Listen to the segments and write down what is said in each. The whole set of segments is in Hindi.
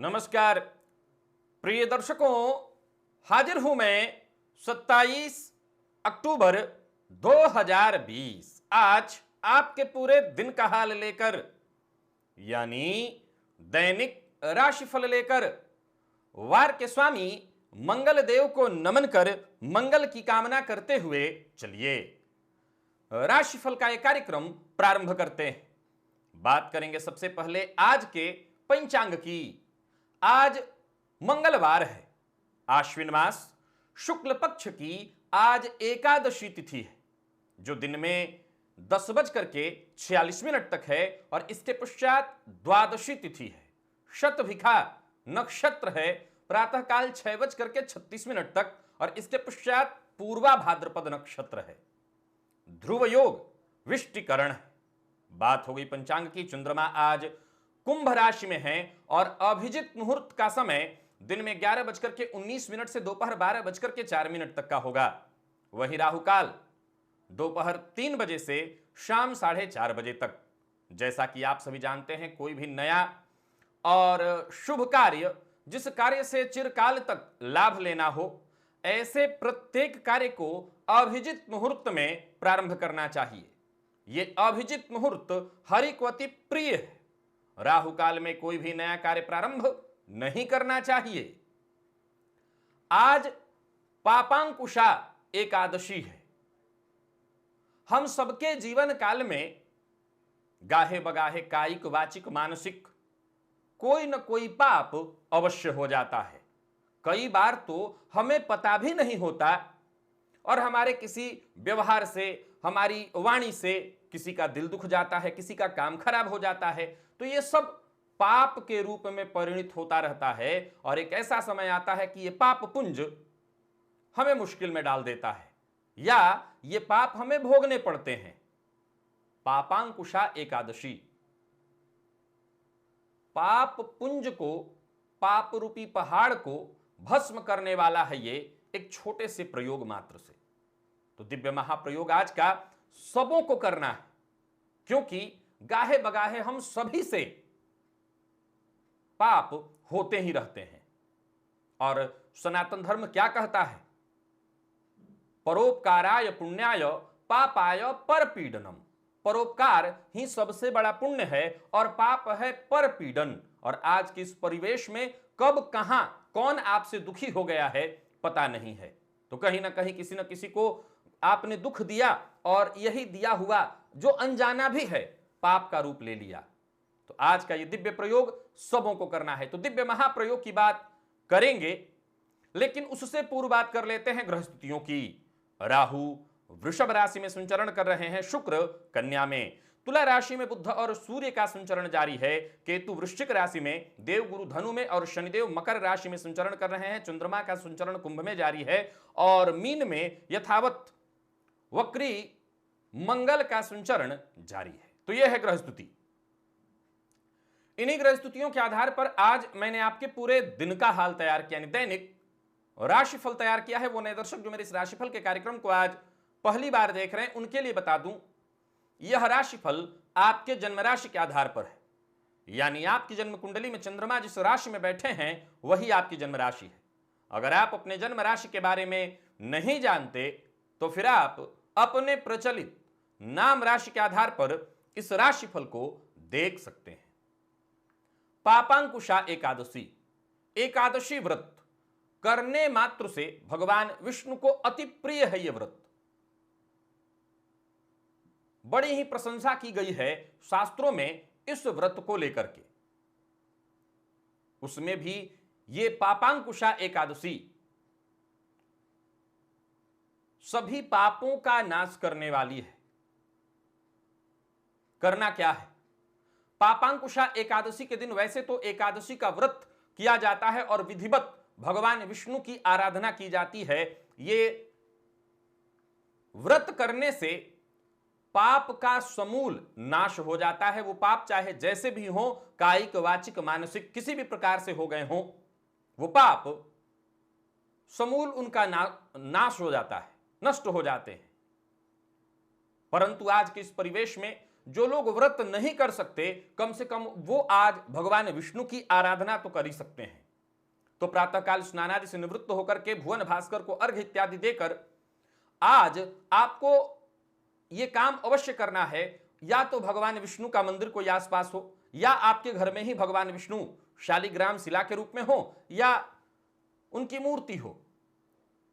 नमस्कार प्रिय दर्शकों, हाजिर हूं मैं 27 अक्टूबर 2020 आज आपके पूरे दिन का हाल लेकर, यानी दैनिक राशिफल लेकर। वार के स्वामी मंगल देव को नमन कर मंगल की कामना करते हुए चलिए राशिफल का एक कार्यक्रम प्रारंभ करते हैं। बात करेंगे सबसे पहले आज के पंचांग की। आज मंगलवार है, आश्विन मास शुक्ल पक्ष की आज एकादशी तिथि है, जो दिन में 10:46 तक है और इसके पश्चात द्वादशी तिथि है। शतभिखा नक्षत्र है, प्रातःकाल 6:36 तक और इसके पश्चात पूर्वा भाद्रपद नक्षत्र है। ध्रुव योग विष्टिकरण है। बात हो गई पंचांग की। चंद्रमा आज कुंभ राशि में है और अभिजित मुहूर्त का समय दिन में 11:19 से दोपहर 12:04 तक का होगा। वही राहु काल दोपहर 3 बजे से शाम 4:30 बजे तक। जैसा कि आप सभी जानते हैं, कोई भी नया और शुभ कार्य, जिस कार्य से चिरकाल तक लाभ लेना हो, ऐसे प्रत्येक कार्य को अभिजित मुहूर्त में प्रारंभ करना चाहिए। यह अभिजित मुहूर्त हरि को अति प्रिय है। राहु काल में कोई भी नया कार्य प्रारंभ नहीं करना चाहिए। आज पापांकुशा एकादशी है। हम सबके जीवन काल में गाहे बगाहे कायिक वाचिक मानसिक कोई न कोई पाप अवश्य हो जाता है। कई बार तो हमें पता भी नहीं होता और हमारे किसी व्यवहार से, हमारी वाणी से किसी का दिल दुख जाता है, किसी का काम खराब हो जाता है। तो ये सब पाप के रूप में परिणित होता रहता है और एक ऐसा समय आता है कि ये पाप पुंज हमें मुश्किल में डाल देता है या ये पाप हमें भोगने पड़ते हैं। पापांकुशा एकादशी पाप पुंज को, पाप रूपी पहाड़ को भस्म करने वाला है। ये एक छोटे से प्रयोग मात्र से। तो दिव्य महाप्रयोग आज का सबों को करना है, क्योंकि गाहे बगाहे हम सभी से पाप होते ही रहते हैं। और सनातन धर्म क्या कहता है? परोपकाराय पुण्याय पापाय परपीडनम। परोपकार ही सबसे बड़ा पुण्य है और पाप है परपीडन। और आज के इस परिवेश में कब कहां कौन आपसे दुखी हो गया है पता नहीं है। तो कहीं ना कहीं किसी न किसी को आपने दुख दिया और यही दिया हुआ जो अनजाना भी है पाप का रूप ले लिया। तो आज का ये दिव्य प्रयोग सबों को करना है। तो दिव्य महाप्रयोग की बात करेंगे, लेकिन उससे पूर्व बात कर लेते हैं ग्रह स्थितियों की। राहु वृषभ राशि में संचरण कर रहे हैं, शुक्र कन्या में, तुला राशि में बुध और सूर्य का संचरण जारी है, केतु वृश्चिक राशि में, देवगुरु धनु में और शनिदेव मकर राशि में संचरण कर रहे हैं। चंद्रमा का संचरण कुंभ में जारी है और मीन में यथावत वक्री मंगल का संचरण जारी है। तो यह है ग्रह स्थिति। इन्हीं ग्रह स्थितियों के आधार पर आज मैंने आपके पूरे दिन का हाल तैयार किया, यानी दैनिक राशिफल तैयार किया है। वो नए दर्शक जो मेरे इस राशिफल के कार्यक्रम को आज पहली बार देख रहे हैं, उनके लिए बता दूं, यह राशिफल आपके जन्म राशि के आधार पर है। यानी आपकी जन्म कुंडली में चंद्रमा जिस राशि में बैठे हैं वही आपकी जन्म राशि है। अगर आप अपने जन्म राशि के बारे में नहीं जानते तो फिर आप अपने प्रचलित नाम राशि के आधार पर इस राशिफल को देख सकते हैं। पापांकुशा एकादशी, एकादशी व्रत करने मात्र से भगवान विष्णु को अति प्रिय है। यह व्रत बड़ी ही प्रशंसा की गई है शास्त्रों में इस व्रत को लेकर के। उसमें भी ये पापांकुशा एकादशी सभी पापों का नाश करने वाली है। करना क्या है? पापांकुशा एकादशी के दिन वैसे तो एकादशी का व्रत किया जाता है और विधिवत भगवान विष्णु की आराधना की जाती है। ये व्रत करने से पाप का समूल नाश हो जाता है। वो पाप चाहे जैसे भी हो, कायिक वाचिक मानसिक किसी भी प्रकार से हो गए हों, वो पाप समूल उनका नाश हो जाता है, नष्ट हो जाते हैं। परंतु आज के इस परिवेश में जो लोग व्रत नहीं कर सकते, कम से कम वो आज भगवान विष्णु की आराधना तो कर ही सकते हैं। तो प्रातःकाल स्नानादि से निवृत्त होकर के भुवन भास्कर को अर्घ्य इत्यादि देकर आज आपको यह काम अवश्य करना है। या तो भगवान विष्णु का मंदिर कोई आसपास हो, या आपके घर में ही भगवान विष्णु शालिग्राम शिला के रूप में हो, या उनकी मूर्ति हो।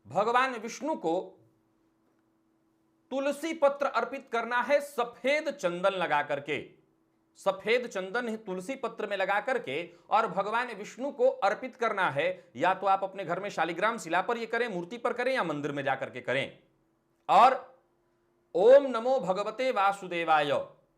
भगवान विष्णु को तुलसी पत्र अर्पित करना है, सफेद चंदन लगा करके, सफेद चंदन तुलसी पत्र में लगा करके, और भगवान विष्णु को अर्पित करना है। या तो आप अपने घर में शालिग्राम शिला पर ये करें, मूर्ति पर करें, या मंदिर में जाकर के करें। और ओम नमो भगवते वासुदेवाय,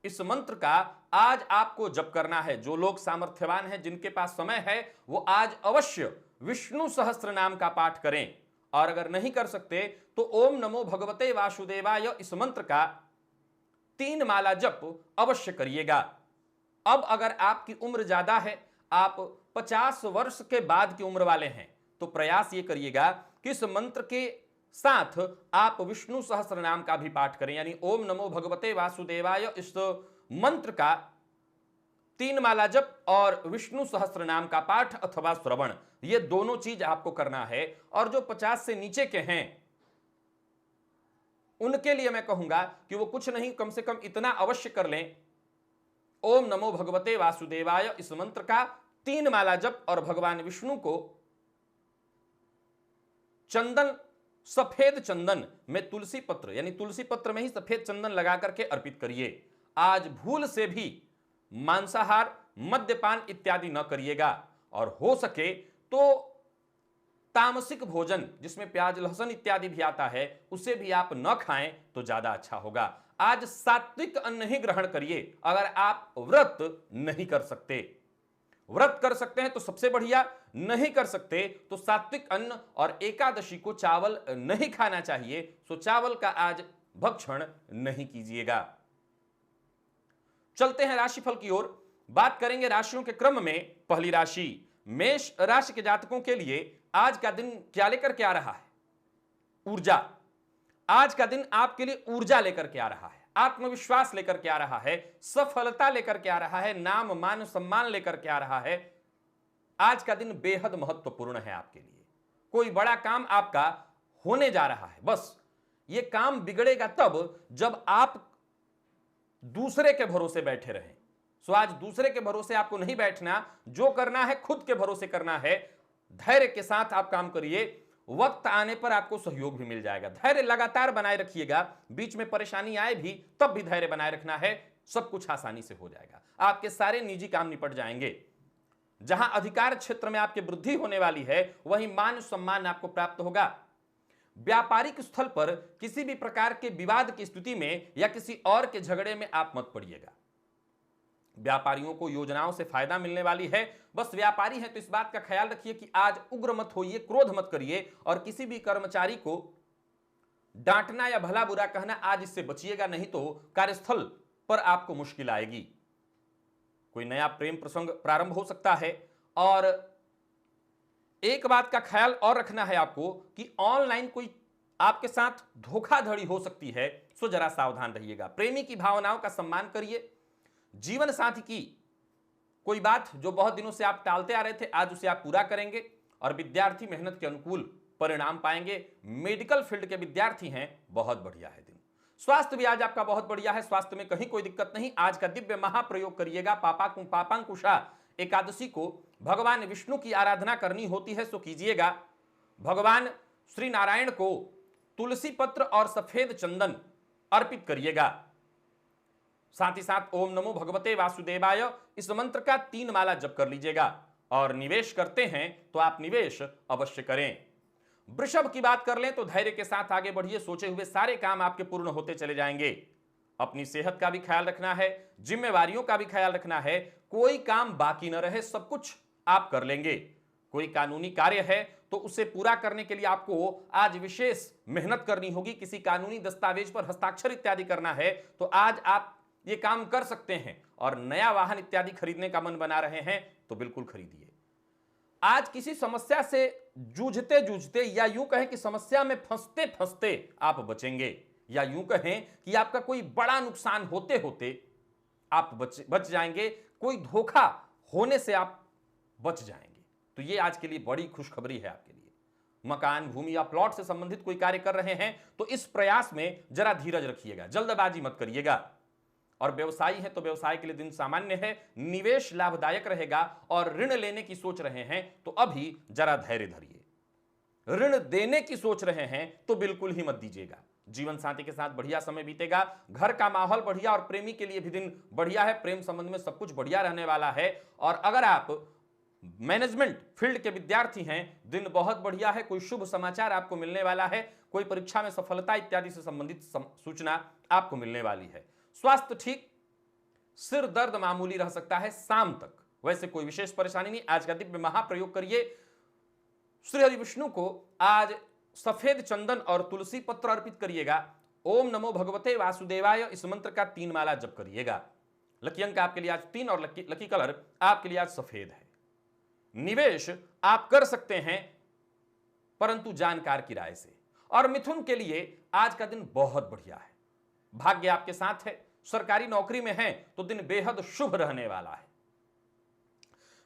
इस मंत्र का आज आपको जप करना है। जो लोग सामर्थ्यवान हैं, जिनके पास समय है, वो आज अवश्य विष्णु सहस्त्र नाम का पाठ करें। और अगर नहीं कर सकते तो ओम नमो भगवते वासुदेवाय इस मंत्र का 3 माला जप अवश्य करिएगा। अब अगर आपकी उम्र ज्यादा है, आप 50 वर्ष के बाद की उम्र वाले हैं, तो प्रयास ये करिएगा कि इस मंत्र के साथ आप विष्णु सहस्त्र नाम का भी पाठ करें, यानी ओम नमो भगवते वासुदेवाय इस मंत्र का 3 माला जप और विष्णु सहस्त्र नाम का पाठ अथवा श्रवण, ये दोनों चीज आपको करना है। और जो 50 से नीचे के हैं, उनके लिए मैं कहूंगा कि वो कुछ नहीं, कम से कम इतना अवश्य कर लें, ओम नमो भगवते वासुदेवाय इस मंत्र का 3 माला जप और भगवान विष्णु को चंदन, सफेद चंदन में तुलसी पत्र, यानी तुलसी पत्र में ही सफेद चंदन लगा करके अर्पित करिए। आज भूल से भी मांसाहार, मद्यपान इत्यादि न करिएगा, और हो सके तो तामसिक भोजन जिसमें प्याज लहसुन इत्यादि भी आता है, उसे भी आप न खाएं तो ज्यादा अच्छा होगा। आज सात्विक अन्न ही ग्रहण करिए। अगर आप व्रत नहीं कर सकते, व्रत कर सकते हैं तो सबसे बढ़िया, नहीं कर सकते तो सात्विक अन्न, और एकादशी को चावल नहीं खाना चाहिए, सो चावल का आज भक्षण नहीं कीजिएगा। चलते हैं राशिफल की ओर। बात करेंगे राशियों के क्रम में। पहली राशि मेष राशि के जातकों के लिए आज का दिन क्या लेकर के आ रहा है? ऊर्जा। आज का दिन आपके लिए ऊर्जा लेकर के आ रहा है, आत्मविश्वास लेकर के आ रहा है, सफलता लेकर के आ रहा है, नाम मान सम्मान लेकर के आ रहा है। आज का दिन बेहद महत्वपूर्ण है आपके लिए। कोई बड़ा काम आपका होने जा रहा है। बस ये काम बिगड़ेगा तब जब आप दूसरे के भरोसे बैठे रहें। सो आज दूसरे के भरोसे आपको नहीं बैठना, जो करना है खुद के भरोसे करना है। धैर्य के साथ आप काम करिए, वक्त आने पर आपको सहयोग भी मिल जाएगा। धैर्य लगातार बनाए रखिएगा, बीच में परेशानी आए भी तब भी धैर्य बनाए रखना है, सब कुछ आसानी से हो जाएगा। आपके सारे निजी काम निपट जाएंगे। जहां अधिकार क्षेत्र में आपकी वृद्धि होने वाली है, वहीं मान सम्मान आपको प्राप्त होगा। व्यापारिक स्थल पर किसी भी प्रकार के विवाद की स्थिति में या किसी और के झगड़े में आप मत पड़िएगा। व्यापारियों को योजनाओं से फायदा मिलने वाली है। बस व्यापारी है तो इस बात का ख्याल रखिए कि आज उग्र मत होइए, क्रोध मत करिए, और किसी भी कर्मचारी को डांटना या भला बुरा कहना आज इससे बचिएगा, नहीं तो कार्यस्थल पर आपको मुश्किल आएगी। कोई नया प्रेम प्रसंग प्रारंभ हो सकता है। और एक बात का ख्याल और रखना है आपको कि ऑनलाइन कोई आपके साथ धोखाधड़ी हो सकती है, सो जरा सावधान रहिएगा। प्रेमी की भावनाओं का सम्मान करिए। जीवन साथी की कोई बात जो बहुत दिनों से आप टालते आ रहे थे, आज उसे आप पूरा करेंगे। और विद्यार्थी मेहनत के अनुकूल परिणाम पाएंगे। मेडिकल फील्ड के विद्यार्थी हैं, बहुत बढ़िया है दिन। स्वास्थ्य भी आज आपका बहुत बढ़िया है, स्वास्थ्य में कहीं कोई दिक्कत नहीं। आज का दिव्य महाप्रयोग करिएगा। पापांकुशा एकादशी को भगवान विष्णु की आराधना करनी होती है, सो कीजिएगा। भगवान श्री नारायण को तुलसी पत्र और सफेद चंदन अर्पित करिएगा। साथ ही साथ ओम नमो भगवते वासुदेवाय इस मंत्र का 3 माला जप कर लीजिएगा। और निवेश करते हैं तो आप निवेश अवश्य करें। वृषभ की बात कर लें तो धैर्य के साथ आगे बढ़िए, सोचे हुए सारे काम आपके पूर्ण होते चले जाएंगे। अपनी सेहत का भी ख्याल रखना है, जिम्मेवारियों का भी ख्याल रखना है। कोई काम बाकी न रहे, सब कुछ आप कर लेंगे। कोई कानूनी कार्य है तो उसे पूरा करने के लिए आपको आज विशेष मेहनत करनी होगी। किसी कानूनी दस्तावेज पर हस्ताक्षर इत्यादि करना है तो आज आप ये काम कर सकते हैं। और नया वाहन इत्यादि खरीदने का मन बना रहे हैं तो बिल्कुल खरीदिए। आज किसी समस्या से जूझते जूझते, या यूं कहें कि समस्या में फंसते फंसते आप बचेंगे, या यूं कहें कि आपका कोई बड़ा नुकसान होते होते आप बच जाएंगे, कोई धोखा होने से आप बच जाएंगे। तो ये आज के लिए बड़ी खुशखबरी है आपके लिए। मकान, भूमि या प्लॉट से संबंधित कोई कार्य कर रहे हैं तो इस प्रयास में जरा धीरज रखिएगा, जल्दबाजी मत करिएगा। और व्यवसायी है तो व्यवसाय के लिए दिन सामान्य है, निवेश लाभदायक रहेगा। और ऋण लेने की सोच रहे हैं तो अभी जरा धैर्य धरिए। ऋण देने की सोच रहे हैं तो बिल्कुल ही मत दीजिएगा। जीवन साथी के साथ बढ़िया समय बीतेगा, घर का माहौल बढ़िया और प्रेमी के लिए भी दिन बढ़िया है। प्रेम संबंध में सब कुछ बढ़िया रहने वाला है। और अगर आप मैनेजमेंट फील्ड के विद्यार्थी हैं, दिन बहुत बढ़िया है। कोई शुभ समाचार आपको मिलने वाला है, कोई परीक्षा में सफलता इत्यादि से संबंधित सूचना आपको मिलने वाली है। स्वास्थ्य ठीक, सिर दर्द मामूली रह सकता है शाम तक, वैसे कोई विशेष परेशानी नहीं। आज का दिव्य महाप्रयोग करिए। श्री हरि विष्णु को आज सफेद चंदन और तुलसी पत्र अर्पित करिएगा। ओम नमो भगवते वासुदेवाय इस मंत्र का 3 माला जप करिएगा। लकी अंक आपके लिए आज 3 और लकी कलर आपके लिए आज सफेद है। निवेश आप कर सकते हैं परंतु जानकार की राय से। और मिथुन के लिए आज का दिन बहुत बढ़िया है, भाग्य आपके साथ है। सरकारी नौकरी में है तो दिन बेहद शुभ रहने वाला है।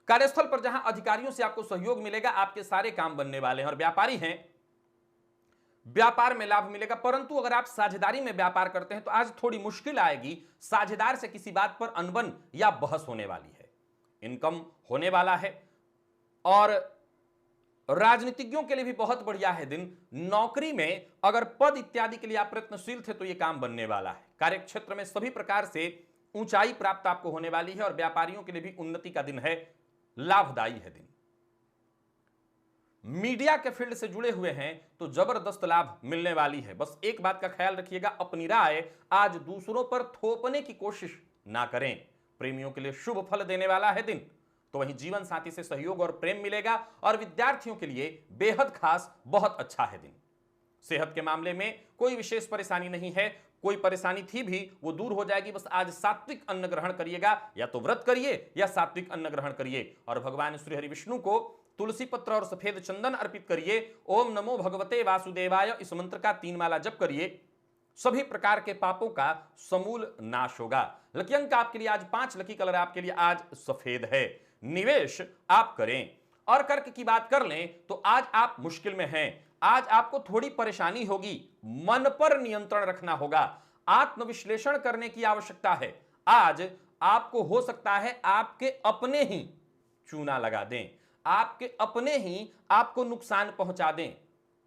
कार्यस्थल पर जहां अधिकारियों से आपको सहयोग मिलेगा, आपके सारे काम बनने वाले हैं। और व्यापारी हैं, व्यापार में लाभ मिलेगा। परंतु अगर आप साझेदारी में व्यापार करते हैं तो आज थोड़ी मुश्किल आएगी। साझेदार से किसी बात पर अनबन या बहस होने वाली है। इनकम होने वाला है। और राजनीतिज्ञों के लिए भी बहुत बढ़िया है दिन। नौकरी में अगर पद इत्यादि के लिए आप प्रयत्नशील थे तो यह काम बनने वाला है। कार्यक्षेत्र में सभी प्रकार से ऊंचाई प्राप्त आपको होने वाली है। और व्यापारियों के लिए भी उन्नति का दिन है, लाभदायी है दिन। मीडिया के फील्ड से जुड़े हुए हैं तो जबरदस्त लाभ मिलने वाली है। बस एक बात का ख्याल रखिएगा, अपनी राय आज दूसरों पर थोपने की कोशिश ना करें। प्रेमियों के लिए शुभ फल देने वाला है दिन। तो वहीं जीवन साथी से सहयोग और प्रेम मिलेगा। और विद्यार्थियों के लिए बेहद खास बहुत अच्छा है दिन। सेहत के मामले में कोई विशेष परेशानी नहीं है। कोई परेशानी थी भी वो दूर हो जाएगी। बस आज सात्विक अन्न ग्रहण करिएगा, या तो व्रत करिए या सात्विक अन्न ग्रहण करिए। और भगवान श्री हरि विष्णु को तुलसी पत्र और सफेद चंदन अर्पित करिए। ओम नमो भगवते वासुदेवाय इस मंत्र का 3 माला जप करिए। सभी प्रकार के पापों का समूल नाश होगा। लकी अंक आपके लिए आज 5, लकी कलर आपके लिए आज सफेद है। निवेश आप करें। और कर्क की बात कर लें तो आज आप मुश्किल में हैं। आज आपको थोड़ी परेशानी होगी, मन पर नियंत्रण रखना होगा, आत्मविश्लेषण करने की आवश्यकता है। आज आपको हो सकता है आपके अपने ही चूना लगा दें, आपके अपने ही आपको नुकसान पहुंचा दें।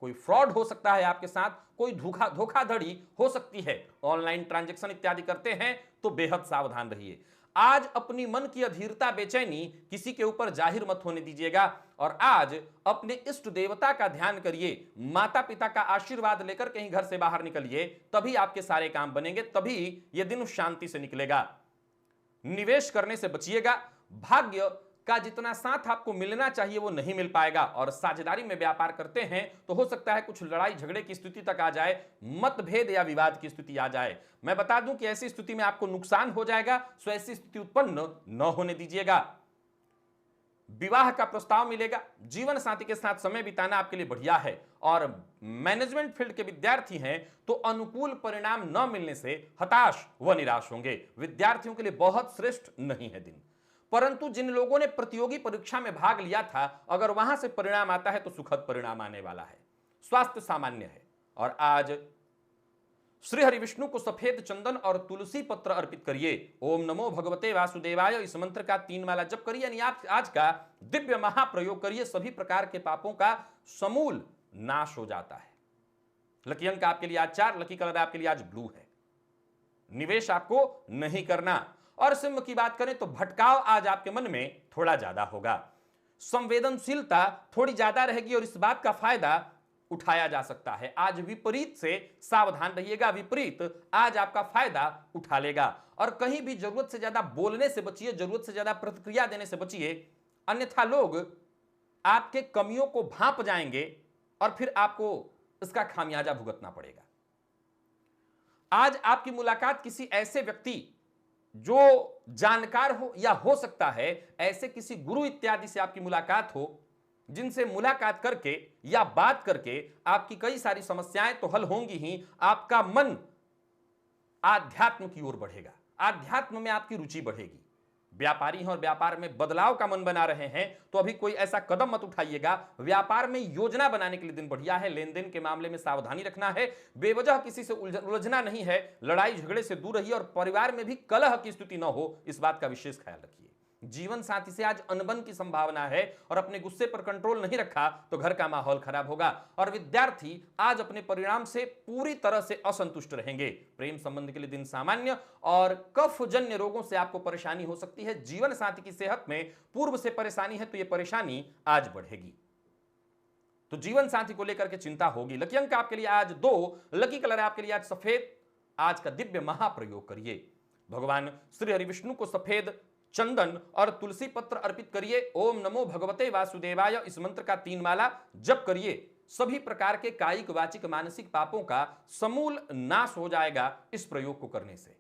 कोई फ्रॉड हो सकता है आपके साथ, कोई धोखाधड़ी हो सकती है। ऑनलाइन ट्रांजैक्शन इत्यादि करते हैं तो बेहद सावधान रहिए। आज अपनी मन की अधीरता, बेचैनी किसी के ऊपर जाहिर मत होने दीजिएगा। और आज अपने इष्ट देवता का ध्यान करिए, माता पिता का आशीर्वाद लेकर कहीं घर से बाहर निकलिए, तभी आपके सारे काम बनेंगे, तभी यह दिन शांति से निकलेगा। निवेश करने से बचिएगा। भाग्य का जितना साथ आपको मिलना चाहिए वो नहीं मिल पाएगा। और साझेदारी में व्यापार करते हैं तो हो सकता है कुछ लड़ाई झगड़े की स्थिति तक आ जाए, मतभेद या विवाद की स्थिति आ जाए। मैं बता दूं कि ऐसी स्थिति में आपको नुकसान हो जाएगा, सो ऐसी स्थिति उत्पन्न न होने दीजिएगा। विवाह का प्रस्ताव मिलेगा। जीवन साथी के साथ समय बिताना आपके लिए बढ़िया है। और मैनेजमेंट फील्ड के विद्यार्थी हैं तो अनुकूल परिणाम न मिलने से हताश व निराश होंगे। विद्यार्थियों के लिए बहुत श्रेष्ठ नहीं है दिन। परंतु जिन लोगों ने प्रतियोगी परीक्षा में भाग लिया था, अगर वहां से परिणाम आता है तो सुखद परिणाम आने वाला है। स्वास्थ्य सामान्य है। और आज श्री हरि विष्णु को सफेद चंदन और तुलसी पत्र अर्पित करिए। ओम नमो भगवते वासुदेवाय इस मंत्र का 3 माला जप करिए। यानी आप आज का दिव्य महाप्रयोग करिए, सभी प्रकार के पापों का समूल नाश हो जाता है। लकी अंक आपके लिए आज 4, लकी कलर आपके लिए आज ब्लू है। निवेश आपको नहीं करना। और सिंह की बात करें तो भटकाव आज आपके मन में थोड़ा ज्यादा होगा। संवेदनशीलता थोड़ी ज्यादा रहेगी और इस बात का फायदा उठाया जा सकता है। आज विपरीत से सावधान रहिएगा। विपरीत आज आपका फायदा उठा लेगा। और कहीं भी जरूरत से ज्यादा बोलने से बचिए, जरूरत से ज्यादा प्रतिक्रिया देने से बचिए, अन्यथा लोग आपके कमियों को भांप जाएंगे और फिर आपको इसका खामियाजा भुगतना पड़ेगा। आज आपकी मुलाकात किसी ऐसे व्यक्ति जो जानकार हो, या हो सकता है ऐसे किसी गुरु इत्यादि से आपकी मुलाकात हो, जिनसे मुलाकात करके या बात करके आपकी कई सारी समस्याएं तो हल होंगी ही, आपका मन आध्यात्म की ओर बढ़ेगा। आध्यात्म में आपकी रुचि बढ़ेगी। व्यापारी हैं और व्यापार में बदलाव का मन बना रहे हैं तो अभी कोई ऐसा कदम मत उठाइएगा। व्यापार में योजना बनाने के लिए दिन बढ़िया है। लेन देन के मामले में सावधानी रखना है। बेवजह किसी से उलझना नहीं है। लड़ाई झगड़े से दूर रहिए और परिवार में भी कलह की स्थिति न हो, इस बात का विशेष ख्याल रखिए। जीवन साथी से आज अनबन की संभावना है और अपने गुस्से पर कंट्रोल नहीं रखा तो घर का माहौल खराब होगा। और विद्यार्थी आज अपने परिणाम से पूरी तरह से असंतुष्ट रहेंगे। प्रेम संबंध के लिए दिन सामान्य और कफजन्य रोगों से आपको परेशानी हो सकती है। जीवन साथी की सेहत में पूर्व से परेशानी है तो यह परेशानी आज बढ़ेगी। तो जीवन साथी को लेकर के चिंता होगी। लकी अंक आपके लिए आज 2, लकी कलर आपके लिए आज सफेद। आज का दिव्य महाप्रयोग करिए। भगवान श्री हरि विष्णु को सफेद चंदन और तुलसी पत्र अर्पित करिए। ओम नमो भगवते वासुदेवाय, इस मंत्र का 3 माला जप करिए। सभी प्रकार के कायिक वाचिक मानसिक पापों का समूल नाश हो जाएगा इस प्रयोग को करने से।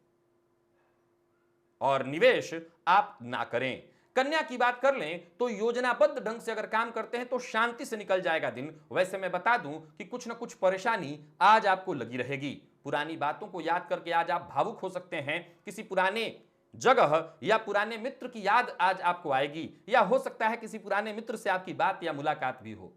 और निवेश आप ना करें। कन्या की बात कर लें तो योजनाबद्ध ढंग से अगर काम करते हैं तो शांति से निकल जाएगा दिन। वैसे मैं बता दूं कि कुछ ना कुछ परेशानी आज आपको लगी रहेगी। पुरानी बातों को याद करके आज आप भावुक हो सकते हैं। किसी पुराने जगह या पुराने मित्र की याद आज आपको आएगी, या हो सकता है किसी पुराने मित्र से आपकी बात या मुलाकात भी हो।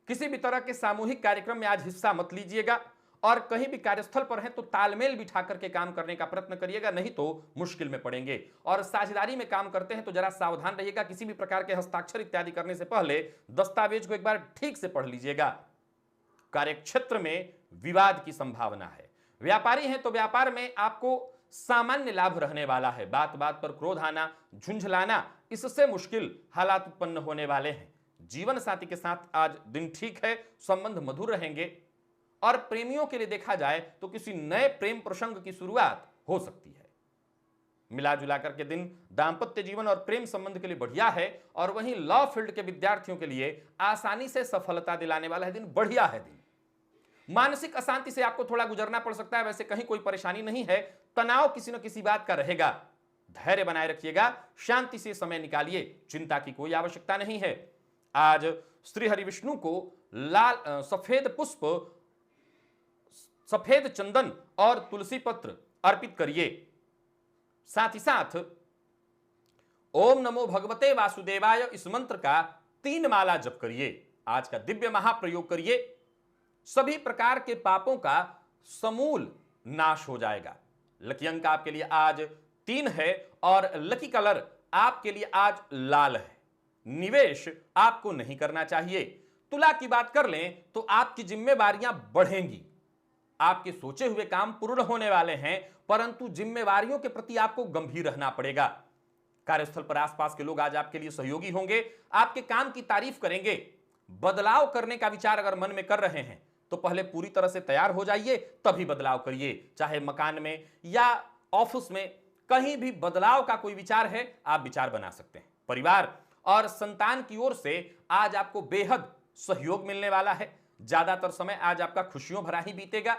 किसी भी तरह के सामूहिक कार्यक्रम में आज हिस्सा मत लीजिएगा और कहीं भी कार्यस्थल पर हैं तो तालमेल बिठा करके काम करने का प्रयत्न करिएगा, नहीं तो मुश्किल में पड़ेंगे। और साझेदारी में काम करते हैं तो जरा सावधान रहिएगा। किसी भी प्रकार के हस्ताक्षर इत्यादि करने से पहले दस्तावेज को एक बार ठीक से पढ़ लीजिएगा। कार्यक्षेत्र में विवाद की संभावना है। व्यापारी हैं तो व्यापार में आपको सामान्य लाभ रहने वाला है। बात बात पर क्रोध आना, झुंझलाना, इससे मुश्किल हालात उत्पन्न होने वाले हैं। जीवन साथी के साथ आज दिन ठीक है, संबंध मधुर रहेंगे। और प्रेमियों के लिए देखा जाए तो किसी नए प्रेम प्रसंग की शुरुआत हो सकती है। मिला जुला करके दिन दांपत्य जीवन और प्रेम संबंध के लिए बढ़िया है। और वहीं लॉ फील्ड के विद्यार्थियों के लिए आसानी से सफलता दिलाने वाला है दिन, बढ़िया है दिन। मानसिक अशांति से आपको थोड़ा गुजरना पड़ सकता है, वैसे कहीं कोई परेशानी नहीं है। तनाव किसी न किसी बात का रहेगा। धैर्य बनाए रखिएगा, शांति से समय निकालिए, चिंता की कोई आवश्यकता नहीं है। आज श्री हरि विष्णु को लाल सफेद पुष्प, सफेद चंदन और तुलसी पत्र अर्पित करिए। साथ ही साथ ओम नमो भगवते वासुदेवाय, इस मंत्र का 3 माला जप करिए। आज का दिव्य महाप्रयोग करिए। सभी प्रकार के पापों का समूल नाश हो जाएगा। लकी अंक आपके लिए आज 3 है और लकी कलर आपके लिए आज लाल है। निवेश आपको नहीं करना चाहिए। तुला की बात कर लें तो आपकी जिम्मेवारियां बढ़ेंगी। आपके सोचे हुए काम पूर्ण होने वाले हैं, परंतु जिम्मेवारियों के प्रति आपको गंभीर रहना पड़ेगा। कार्यस्थल पर आसपास के लोग आज आपके लिए सहयोगी होंगे, आपके काम की तारीफ करेंगे। बदलाव करने का विचार अगर मन में कर रहे हैं तो पहले पूरी तरह से तैयार हो जाइए, तभी बदलाव करिए। चाहे मकान में या ऑफिस में, कहीं भी बदलाव का कोई विचार है, आप विचार बना सकते हैं। परिवार और संतान की ओर से आज आपको बेहद सहयोग मिलने वाला है। ज्यादातर समय आज आपका खुशियों भरा ही बीतेगा।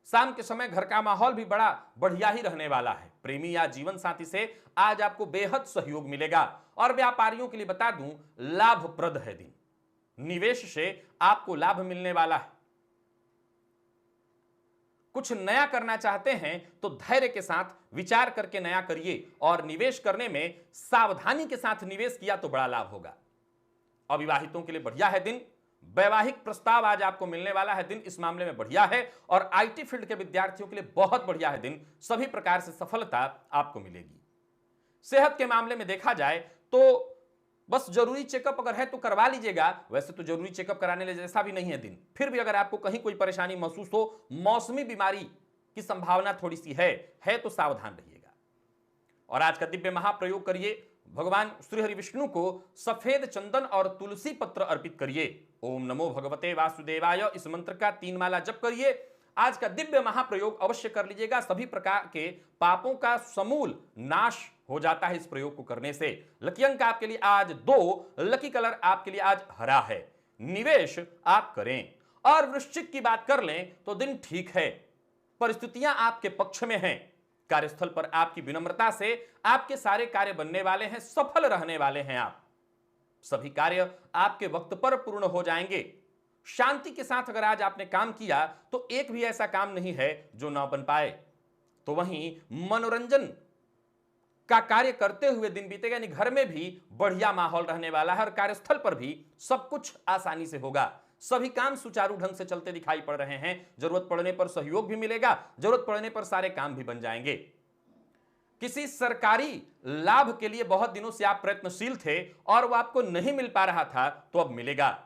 शाम के समय घर का माहौल भी बड़ा बढ़िया ही रहने वाला है। प्रेमी या जीवन साथी से आज आपको बेहद सहयोग मिलेगा। और व्यापारियों के लिए बता दूं, लाभप्रद है दिन। निवेश से आपको लाभ मिलने वाला है। कुछ नया करना चाहते हैं तो धैर्य के साथ विचार करके नया करिए और निवेश करने में सावधानी के साथ निवेश किया तो बड़ा लाभ होगा। अविवाहितों के लिए बढ़िया है दिन। वैवाहिक प्रस्ताव आज आपको मिलने वाला है दिन, इस मामले में बढ़िया है। और आईटी फील्ड के विद्यार्थियों के लिए बहुत बढ़िया है दिन। सभी प्रकार से सफलता आपको मिलेगी। सेहत के मामले में देखा जाए तो बस जरूरी चेकअप अगर है तो करवा लीजिएगा। वैसे तो जरूरी चेकअप कराने जैसा भी नहीं है दिन। फिर भी अगर आपको कहीं कोई परेशानी महसूस हो, मौसमी बीमारी की संभावना थोड़ी सी है तो सावधान रहिएगा। और आज का दिव्य महाप्रयोग करिए। भगवान श्री हरि विष्णु को सफेद चंदन और तुलसी पत्र अर्पित करिए। ओम नमो भगवते वासुदेवाय, इस मंत्र का 3 माला जप करिए। आज का दिव्य महाप्रयोग अवश्य कर लीजिएगा। सभी प्रकार के पापों का समूल नाश हो जाता है इस प्रयोग को करने से। लकी अंक आपके लिए आज 2, लकी कलर आपके लिए आज हरा है। निवेश आप करें। और वृश्चिक की बात कर लें तो दिन ठीक है। परिस्थितियां आपके पक्ष में हैं। कार्यस्थल पर आपकी विनम्रता से आपके सारे कार्य बनने वाले हैं, सफल रहने वाले हैं। आप सभी कार्य आपके वक्त पर पूर्ण हो जाएंगे। शांति के साथ अगर आज आपने काम किया तो एक भी ऐसा काम नहीं है जो ना बन पाए। तो वहीं मनोरंजन का कार्य करते हुए दिन बीतेगा, यानी घर में भी बढ़िया माहौल रहने वाला है और कार्यस्थल पर भी सब कुछ आसानी से होगा। सभी काम सुचारू ढंग से चलते दिखाई पड़ रहे हैं। जरूरत पड़ने पर सहयोग भी मिलेगा, जरूरत पड़ने पर सारे काम भी बन जाएंगे। किसी सरकारी लाभ के लिए बहुत दिनों से आप प्रयत्नशील थे और वो आपको नहीं मिल पा रहा था, तो अब मिलेगा।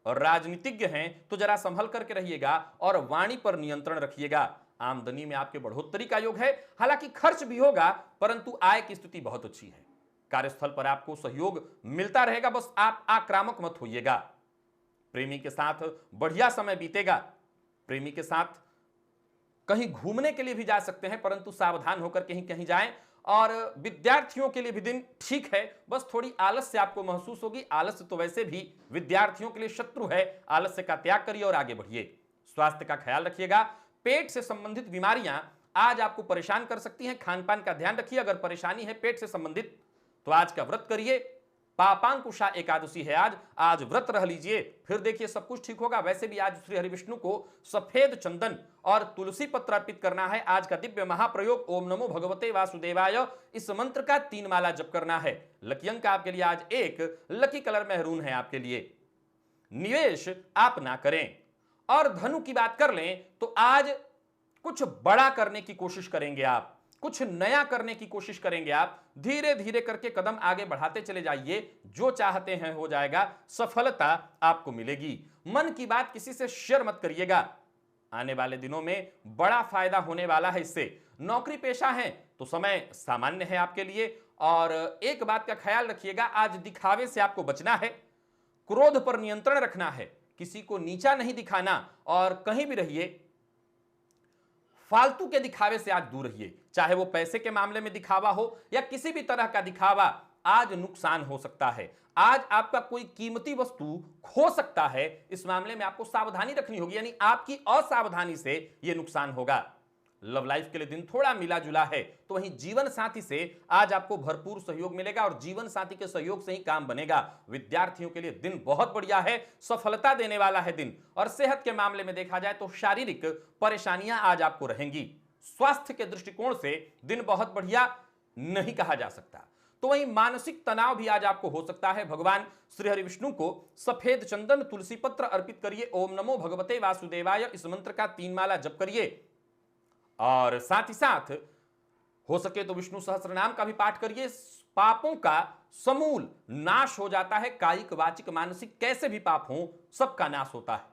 और राजनीतिज्ञ हैं तो जरा संभल करके रहिएगा और वाणी पर नियंत्रण रखिएगा। आमदनी में आपके बढ़ोतरी का योग है, हालांकि खर्च भी होगा, परंतु आय की स्थिति बहुत अच्छी है। कार्यस्थल पर आपको सहयोग मिलता रहेगा, बस आप आक्रामक मत होइएगा। प्रेमी के साथ बढ़िया समय बीतेगा। प्रेमी के साथ कहीं घूमने के लिए भी जा सकते हैं, परंतु सावधान होकर कहीं कहीं जाएं। और विद्यार्थियों के लिए भी दिन ठीक है, बस थोड़ी आलस्य आपको महसूस होगी। आलस्य तो वैसे भी विद्यार्थियों के लिए शत्रु है। आलस्य का त्याग करिए और आगे बढ़िए। स्वास्थ्य का ख्याल रखिएगा। पेट से संबंधित बीमारियां आज आपको परेशान कर सकती हैं, खान पान का ध्यान रखिए। अगर परेशानी है पेट से संबंधित तो आज का व्रत करिए। पापांकुशा एकादशी है आज व्रत रह लीजिए, फिर देखिए सब कुछ ठीक होगा। वैसे भी आज श्री हरिविष्णु को सफेद चंदन और तुलसी पत्र अर्पित करना है। आज का दिव्य महाप्रयोग ओम नमो भगवते वासुदेवाय, इस मंत्र का 3 माला जप करना है। लकी अंक आपके लिए आज 1, लकी कलर मैरून है आपके लिए। निवेश आप ना करें। और धनु की बात कर लें तो आज कुछ बड़ा करने की कोशिश करेंगे आप, कुछ नया करने की कोशिश करेंगे आप। धीरे धीरे करके कदम आगे बढ़ाते चले जाइए, जो चाहते हैं हो जाएगा, सफलता आपको मिलेगी। मन की बात किसी से शेयर मत करिएगा। आने वाले दिनों में बड़ा फायदा होने वाला है इससे। नौकरी पेशा है तो समय सामान्य है आपके लिए। और एक बात का ख्याल रखिएगा, आज दिखावे से आपको बचना है, क्रोध पर नियंत्रण रखना है, किसी को नीचा नहीं दिखाना। और कहीं भी रहिए फालतू के दिखावे से आज दूर रहिए, चाहे वो पैसे के मामले में दिखावा हो या किसी भी तरह का दिखावा। आज नुकसान हो सकता है, आज आपका कोई कीमती वस्तु खो सकता है। इस मामले में आपको सावधानी रखनी होगी, यानी आपकी असावधानी से यह नुकसान होगा। लव लाइफ के लिए दिन थोड़ा मिला जुला है, तो वहीं जीवन साथी से आज आपको भरपूर सहयोग मिलेगा और जीवन साथी के सहयोग से ही काम बनेगा। विद्यार्थियों के लिए दिन बहुत बढ़िया है, सफलता देने वाला है दिन। और सेहत के मामले में देखा जाए तो शारीरिक परेशानियां आज आपको रहेंगी। स्वास्थ्य के दृष्टिकोण से दिन बहुत बढ़िया नहीं कहा जा सकता। तो वहीं मानसिक तनाव भी आज आपको हो सकता है। भगवान श्री हरिविष्णु को सफेद चंदन तुलसी पत्र अर्पित करिए। ओम नमो भगवते वासुदेवाय, इस मंत्र का 3 माला जप करिए। और साथ ही साथ हो सके तो विष्णु सहस्त्र नाम का भी पाठ करिए। पापों का समूल नाश हो जाता है। कायिक वाचिक मानसिक कैसे भी पाप हो, सबका नाश होता है।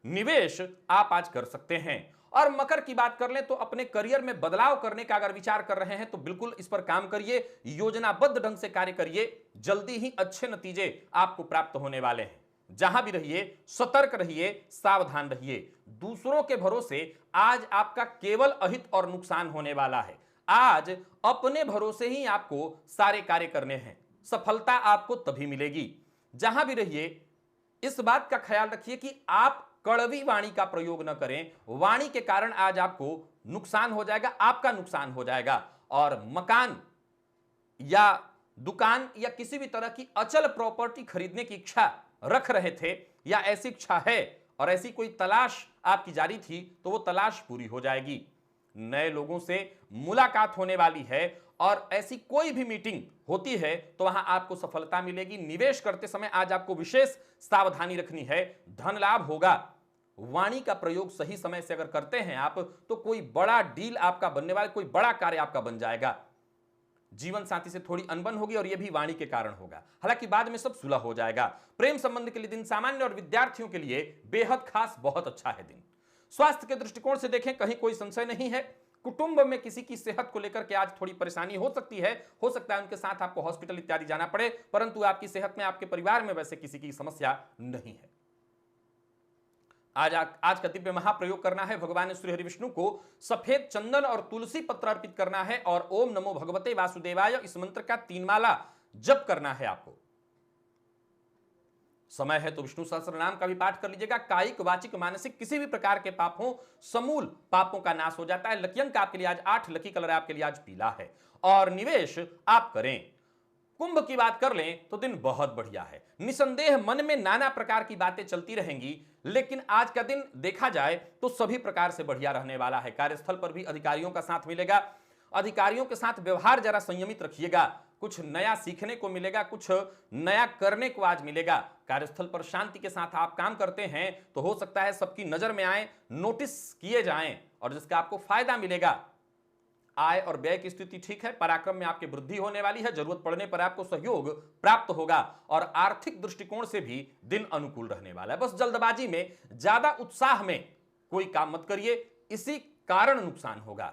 निवेश आप आज कर सकते हैं। और मकर की बात कर लें तो अपने करियर में बदलाव करने का अगर विचार कर रहे हैं तो बिल्कुल इस पर काम करिए, योजनाबद्ध ढंग से कार्य करिए, जल्दी ही अच्छे नतीजे आपको प्राप्त होने वाले हैं। जहां भी रहिए सतर्क रहिए, सावधान रहिए। दूसरों के भरोसे आज आपका केवल अहित और नुकसान होने वाला है। आज अपने भरोसे ही आपको सारे कार्य करने हैं। सफलता आपको तभी मिलेगी। जहां भी रहिए इस बात का ख्याल रखिए कि आप कड़वी वाणी का प्रयोग न करें। वाणी के कारण आज आपको नुकसान हो जाएगा, आपका नुकसान हो जाएगा। और मकान या दुकान या किसी भी तरह की अचल प्रॉपर्टी खरीदने की इच्छा रख रहे थे या ऐसी इच्छा है और ऐसी कोई तलाश आपकी जारी थी, तो वो तलाश पूरी हो जाएगी। नए लोगों से मुलाकात होने वाली है और ऐसी कोई भी मीटिंग होती है तो वहां आपको सफलता मिलेगी। निवेश करते समय आज आपको विशेष सावधानी रखनी है, धन लाभ होगा। वाणी का प्रयोग सही समय से अगर करते हैं आप तो कोई बड़ा डील आपका बनने वाला, कोई बड़ा कार्य आपका बन जाएगा। जीवन साथी से थोड़ी अनबन होगी और यह भी वाणी के कारण होगा, हालांकि बाद में सब सुलह हो जाएगा। प्रेम संबंध के लिए दिन सामान्य और विद्यार्थियों के लिए बेहद खास बहुत अच्छा है दिन। स्वास्थ्य के दृष्टिकोण से देखें कहीं कोई संशय नहीं है। कुटुंब में किसी की सेहत को लेकर के आज थोड़ी परेशानी हो सकती है, हो सकता है उनके साथ आपको हॉस्पिटल इत्यादि जाना पड़े, परंतु आपकी सेहत में, आपके परिवार में वैसे किसी की समस्या नहीं है। आज का दिव्य महाप्रयोग करना है। भगवान श्री हरिविष्णु को सफेद चंदन और तुलसी पत्र अर्पित करना है और ओम नमो भगवते वासुदेवाय, इस मंत्र का 3 माला जप करना है आपको। समय है तो विष्णु सहस्त्र नाम का भी पाठ कर लीजिएगा। कायिक वाचिक मानसिक किसी भी प्रकार के पाप हो, समूल पापों का नाश हो जाता है। लकी अंक आपके लिए आज 8, लकी कलर आपके लिए आज पीला है। और निवेश आप करें। कुंभ की बात कर लें तो दिन बहुत बढ़िया है। निसंदेह मन में नाना प्रकार की बातें चलती रहेंगी, लेकिन आज का दिन देखा जाए तो सभी प्रकार से बढ़िया रहने वाला है। कार्यस्थल पर भी अधिकारियों का साथ मिलेगा। अधिकारियों के साथ व्यवहार जरा संयमित रखिएगा। कुछ नया सीखने को मिलेगा, कुछ नया करने को आज मिलेगा। कार्यस्थल पर शांति के साथ आप काम करते हैं तो हो सकता है सबकी नजर में आए, नोटिस किए जाएं और जिसका आपको फायदा मिलेगा। आय और व्यय की स्थिति ठीक है। पराक्रम में आपकी वृद्धि होने वाली है। जरूरत पड़ने पर आपको सहयोग प्राप्त होगा और आर्थिक दृष्टिकोण से भी दिन अनुकूल रहने वाला है। बस जल्दबाजी में, ज्यादा उत्साह में कोई काम मत करिए, इसी कारण नुकसान होगा।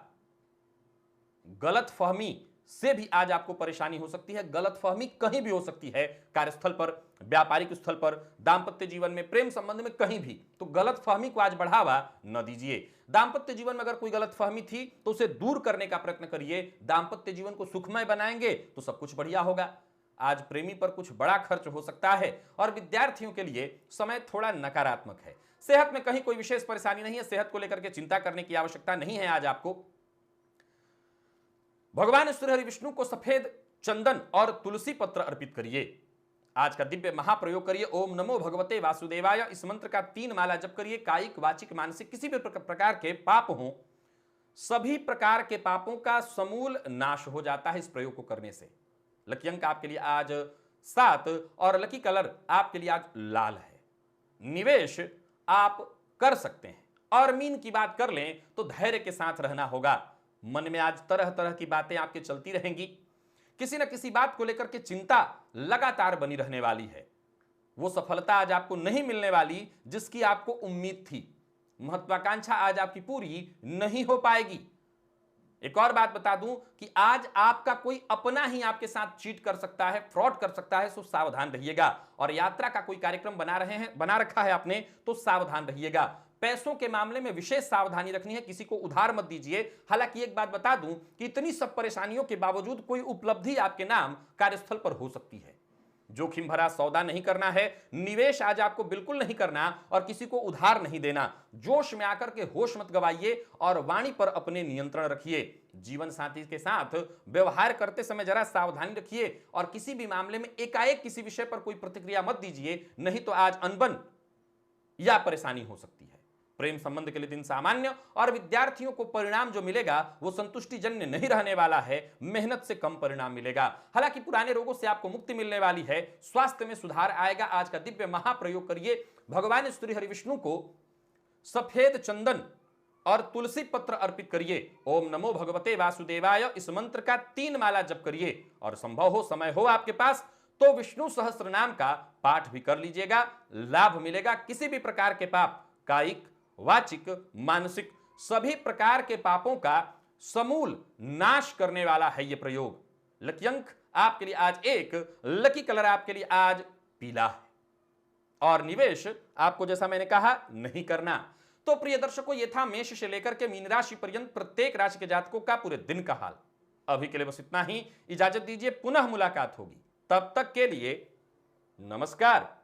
गलतफहमी से भी आज आपको परेशानी हो सकती है। गलतफहमी कहीं भी हो सकती है, कार्यस्थल पर, व्यापारिक स्थल पर, दांपत्य जीवन में, प्रेम संबंध में, कहीं भी। तो गलतफहमी को आज बढ़ावा न दीजिए। दांपत्य जीवन में अगर कोई गलतफहमी थी तो उसे दूर करने का प्रयत्न करिए। दांपत्य जीवन को सुखमय बनाएंगे तो सब कुछ बढ़िया होगा। आज प्रेमी पर कुछ बड़ा खर्च हो सकता है और विद्यार्थियों के लिए समय थोड़ा नकारात्मक है। सेहत में कहीं कोई विशेष परेशानी नहीं है। सेहत को लेकर के चिंता करने की आवश्यकता नहीं है। आज आपको भगवान श्री हरि विष्णु को सफेद चंदन और तुलसी पत्र अर्पित करिए। आज का दिव्य महाप्रयोग करिए। ओम नमो भगवते वासुदेवाय, इस मंत्र का 3 माला जप करिए। कायिक, वाचिक, मानसिक किसी भी प्रकार के पाप हो, सभी प्रकार के पापों का समूल नाश हो जाता है इस प्रयोग को करने से। लकी अंक आपके लिए आज 7 और लकी कलर आपके लिए आज लाल है। निवेश आप कर सकते हैं। और मीन की बात कर लें तो धैर्य के साथ रहना होगा। मन में आज तरह तरह की बातें आपके चलती रहेंगी। किसी न किसी बात को लेकर के चिंता लगातार बनी रहने वाली है। वो सफलता आज आपको नहीं मिलने वाली जिसकी आपको उम्मीद थी। महत्वाकांक्षा आज आपकी पूरी नहीं हो पाएगी। एक और बात बता दूं कि आज आपका कोई अपना ही आपके साथ चीट कर सकता है, फ्रॉड कर सकता है, सो सावधान रहिएगा। और यात्रा का कोई कार्यक्रम बना रखा है आपने तो सावधान रहिएगा। पैसों के मामले में विशेष सावधानी रखनी है। किसी को उधार मत दीजिए। हालांकि एक बात बता दूं कि इतनी सब परेशानियों के बावजूद कोई उपलब्धि आपके नाम कार्यस्थल पर हो सकती है। जोखिम भरा सौदा नहीं करना है। निवेश आज आपको बिल्कुल नहीं करना और किसी को उधार नहीं देना। जोश में आकर के होश मत गवाइए और वाणी पर अपने नियंत्रण रखिए। जीवन साथी के साथ व्यवहार करते समय जरा सावधानी रखिए और किसी भी मामले में एकाएक किसी विषय पर कोई प्रतिक्रिया मत दीजिए, नहीं तो आज अनबन या परेशानी हो सकती है। प्रेम संबंध के लिए दिन सामान्य और विद्यार्थियों को परिणाम जो मिलेगा वो संतुष्टिजन्य नहीं रहने वाला है। मेहनत से कम परिणाम मिलेगा। हालांकि पुराने रोगों से आपको मुक्ति मिलने वाली है। स्वास्थ्य में सुधार आएगा। आज का दिव्य महाप्रयोग करिए। भगवान श्री हरि विष्णु को सफेद चंदन और तुलसी पत्र अर्पित करिए। ओम नमो भगवते वासुदेवाय, इस मंत्र का 3 माला जप करिए और संभव हो, समय हो आपके पास तो विष्णु सहस्त्र नाम का पाठ भी कर लीजिएगा। लाभ मिलेगा। किसी भी प्रकार के पाप, कायिक, वाचिक, मानसिक, सभी प्रकार के पापों का समूल नाश करने वाला है यह प्रयोग। लकी अंक आपके लिए आज 1, लकी कलर आपके लिए आज पीला है और निवेश आपको जैसा मैंने कहा नहीं करना। तो प्रिय दर्शकों, यह था मेष से लेकर के मीन राशि पर्यंत प्रत्येक राशि के जातकों का पूरे दिन का हाल। अभी के लिए बस इतना ही। इजाजत दीजिए, पुनः मुलाकात होगी। तब तक के लिए नमस्कार।